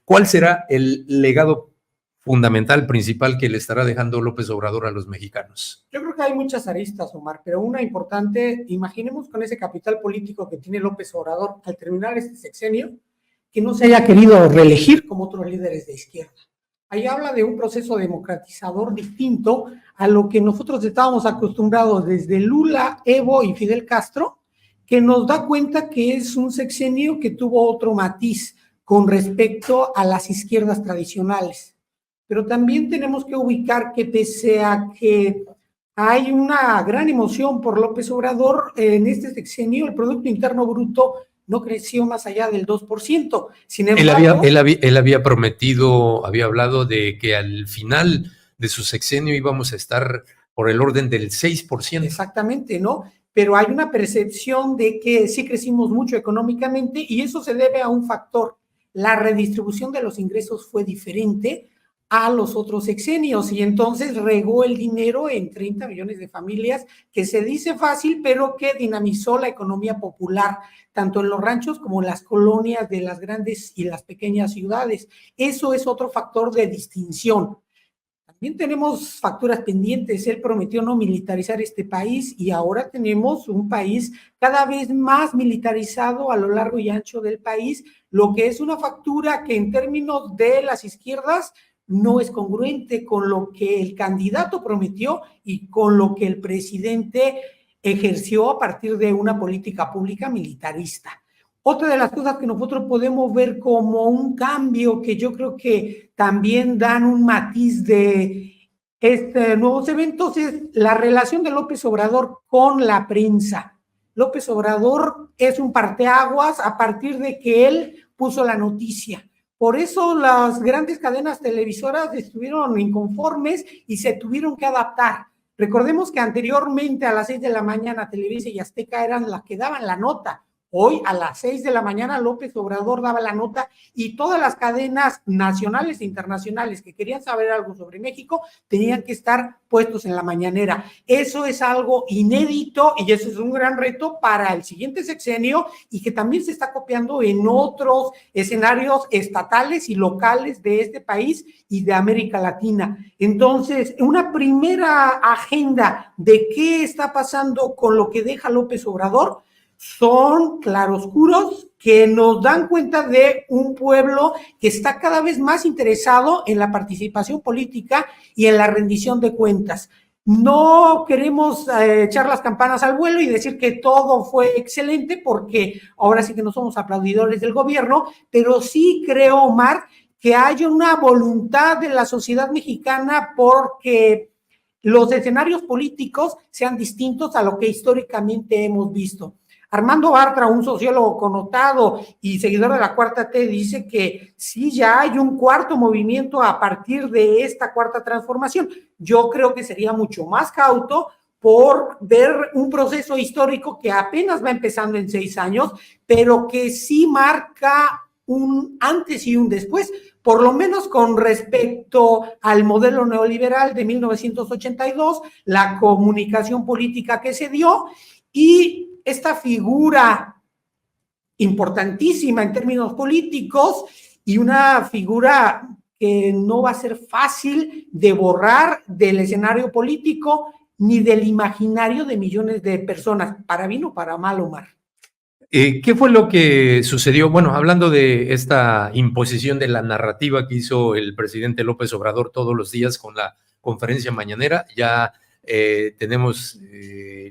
¿Cuál será el legado fundamental, principal que le estará dejando López Obrador a los mexicanos? Yo creo que hay muchas aristas, Omar, pero una importante, imaginemos con ese capital político que tiene López Obrador al terminar este sexenio, que no se haya querido reelegir como otros líderes de izquierda. Ahí habla de un proceso democratizador distinto a lo que nosotros estábamos acostumbrados desde Lula, Evo y Fidel Castro, que nos da cuenta que es un sexenio que tuvo otro matiz con respecto a las izquierdas tradicionales. Pero también tenemos que ubicar que pese a que hay una gran emoción por López Obrador, en este sexenio el Producto Interno Bruto no creció más allá del 2%. Sin embargo, él había prometido, había hablado de que al final de su sexenio íbamos a estar por el orden del 6%. Exactamente, ¿no? Pero hay una percepción de que sí crecimos mucho económicamente y eso se debe a un factor. La redistribución de los ingresos fue diferente a los otros sexenios y entonces regó el dinero en 30 millones de familias, que se dice fácil, pero que dinamizó la economía popular, tanto en los ranchos como en las colonias de las grandes y las pequeñas ciudades. Eso es otro factor de distinción. También tenemos facturas pendientes. Él prometió no militarizar este país y ahora tenemos un país cada vez más militarizado a lo largo y ancho del país, lo que es una factura que en términos de las izquierdas no es congruente con lo que el candidato prometió y con lo que el presidente ejerció a partir de una política pública militarista. Otra de las cosas que nosotros podemos ver como un cambio que yo creo que también dan un matiz de nuevos eventos es la relación de López Obrador con la prensa. López Obrador es un parteaguas a partir de que él puso la noticia. Por eso las grandes cadenas televisoras estuvieron inconformes y se tuvieron que adaptar. Recordemos que anteriormente a las 6 de la mañana Televisa y Azteca eran las que daban la nota. Hoy a las 6 de la mañana López Obrador daba la nota y todas las cadenas nacionales e internacionales que querían saber algo sobre México tenían que estar puestos en la mañanera. Eso es algo inédito y eso es un gran reto para el siguiente sexenio y que también se está copiando en otros escenarios estatales y locales de este país y de América Latina. Entonces, una primera agenda de qué está pasando con lo que deja López Obrador son claroscuros que nos dan cuenta de un pueblo que está cada vez más interesado en la participación política y en la rendición de cuentas. No queremos echar las campanas al vuelo y decir que todo fue excelente porque ahora sí que no somos aplaudidores del gobierno, pero sí creo, Omar, que hay una voluntad de la sociedad mexicana porque los escenarios políticos sean distintos a lo que históricamente hemos visto. Armando Bartra, un sociólogo connotado y seguidor de la Cuarta T, dice que sí, ya hay un cuarto movimiento a partir de esta cuarta transformación. Yo creo que sería mucho más cauto por ver un proceso histórico que apenas va empezando en 6 años, pero que sí marca un antes y un después, por lo menos con respecto al modelo neoliberal de 1982, la comunicación política que se dio y esta figura importantísima en términos políticos y una figura que no va a ser fácil de borrar del escenario político ni del imaginario de millones de personas, para bien o para mal, Omar. ¿Qué fue lo que sucedió? Bueno, hablando de esta imposición de la narrativa que hizo el presidente López Obrador todos los días con la conferencia mañanera, ya tenemos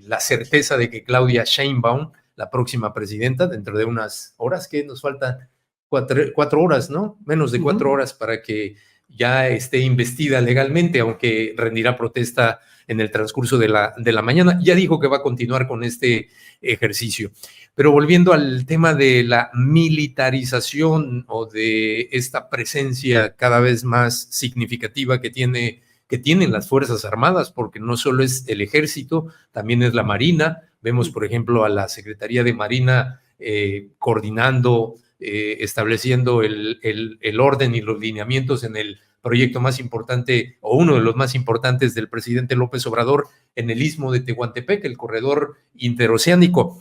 la certeza de que Claudia Sheinbaum, la próxima presidenta, dentro de unas horas, que nos faltan 4 horas, ¿no? Menos de 4 horas para que ya esté investida legalmente, aunque rendirá protesta en el transcurso de la mañana. Ya dijo que va a continuar con este ejercicio. Pero volviendo al tema de la militarización o de esta presencia cada vez más significativa que tienen las Fuerzas Armadas, porque no solo es el Ejército, también es la Marina. Vemos, por ejemplo, a la Secretaría de Marina coordinando, estableciendo el orden y los lineamientos en el proyecto más importante o uno de los más importantes del presidente López Obrador en el Istmo de Tehuantepec, el corredor interoceánico.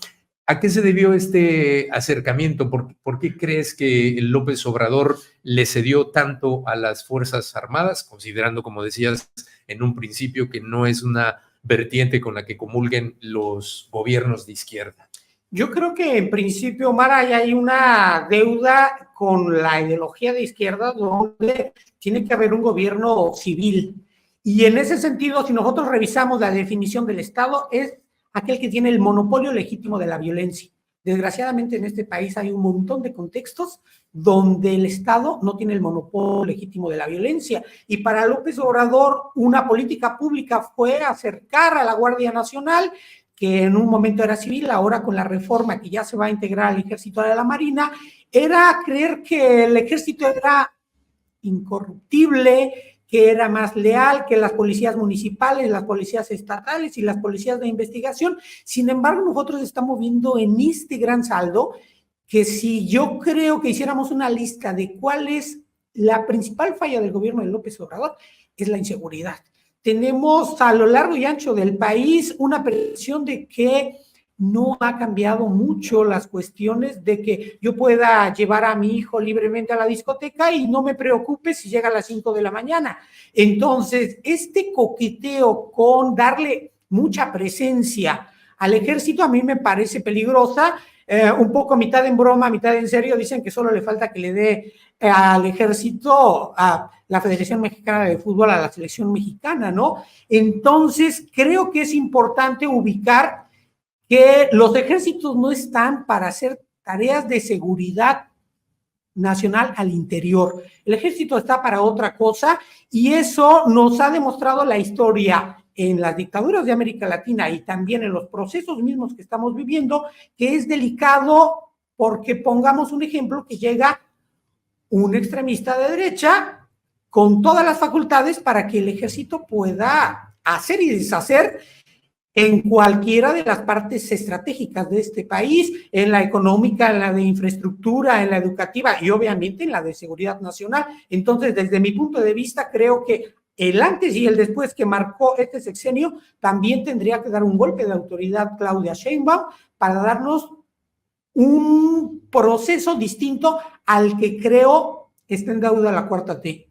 ¿A qué se debió este acercamiento? ¿Por qué crees que López Obrador le cedió tanto a las Fuerzas Armadas, considerando, como decías en un principio, que no es una vertiente con la que comulguen los gobiernos de izquierda? Yo creo que en principio, Omar, hay una deuda con la ideología de izquierda donde tiene que haber un gobierno civil. Y en ese sentido, si nosotros revisamos la definición del Estado, es aquel que tiene el monopolio legítimo de la violencia. Desgraciadamente en este país hay un montón de contextos donde el Estado no tiene el monopolio legítimo de la violencia. Y para López Obrador, una política pública fue acercar a la Guardia Nacional, que en un momento era civil, ahora con la reforma que ya se va a integrar al Ejército de la Marina, era creer que el Ejército era incorruptible, que era más leal que las policías municipales, las policías estatales y las policías de investigación. Sin embargo, nosotros estamos viendo en este gran saldo que si yo creo que hiciéramos una lista de cuál es la principal falla del gobierno de López Obrador, es la inseguridad. Tenemos a lo largo y ancho del país una percepción de que no ha cambiado mucho las cuestiones de que yo pueda llevar a mi hijo libremente a la discoteca y no me preocupe si llega a las 5 de la mañana. Entonces, este coqueteo con darle mucha presencia al ejército a mí me parece peligrosa, un poco mitad en broma, mitad en serio. Dicen que solo le falta que le dé al ejército, a la Federación Mexicana de Fútbol, a la selección mexicana, ¿no? Entonces, creo que es importante ubicar que los ejércitos no están para hacer tareas de seguridad nacional al interior. El ejército está para otra cosa y eso nos ha demostrado la historia en las dictaduras de América Latina y también en los procesos mismos que estamos viviendo, que es delicado porque pongamos un ejemplo que llega un extremista de derecha con todas las facultades para que el ejército pueda hacer y deshacer en cualquiera de las partes estratégicas de este país, en la económica, en la de infraestructura, en la educativa y obviamente en la de seguridad nacional. Entonces, desde mi punto de vista, creo que el antes y el después que marcó este sexenio también tendría que dar un golpe de autoridad Claudia Sheinbaum para darnos un proceso distinto al que creo está en deuda la cuarta T.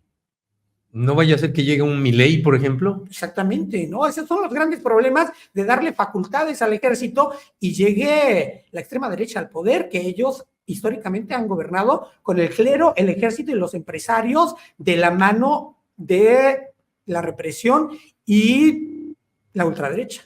¿No vaya a ser que llegue un Milei, por ejemplo? Exactamente, ¿no? Esos son los grandes problemas de darle facultades al ejército y llegue la extrema derecha al poder, que ellos históricamente han gobernado con el clero, el ejército y los empresarios de la mano de la represión y la ultraderecha.